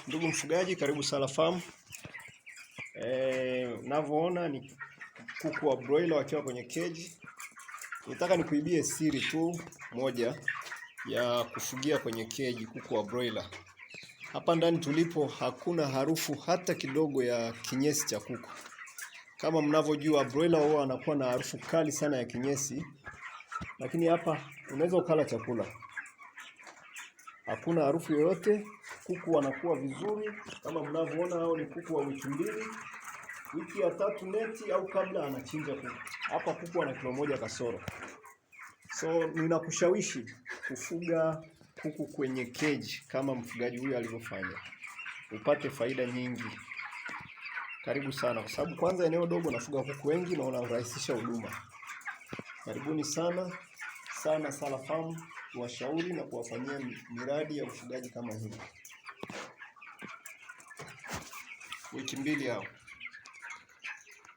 Ndugu mfugaji, karibu Sala Farm. Unavyoona ni kuku wa broiler wakiwa kwenye cage. Nitaka nikuibie siri tu moja ya kufugia kwenye cage kuku wa broiler. Hapa ndani tulipo hakuna harufu hata kidogo ya kinyesi cha kuku. Kama mnavyojua broiler huwa anakuwa na harufu kali sana ya kinyesi, lakini hapa unaweza ukala chakula. Hakuna harufu yoyote, kuku wanakuwa vizuri. Kama mnavyoona hao ni kuku wa wiki 2, wiki ya 3 neti au kabla anachinja kuku. Hapa kuku ana kilo 1 kasoro. So ninakushawishi kufuga kuku kwenye cage kama mfugaji huyu alivyofanya, upate faida nyingi. Karibu sana, kwa sababu kwanza eneo dogo nafuga kuku wengi na unarahisisha huduma. Karibuni sana sana Sala Farm, kuwashauri na kuwafanyia miradi ya ufugaji kama hii. Wiki 2 hao.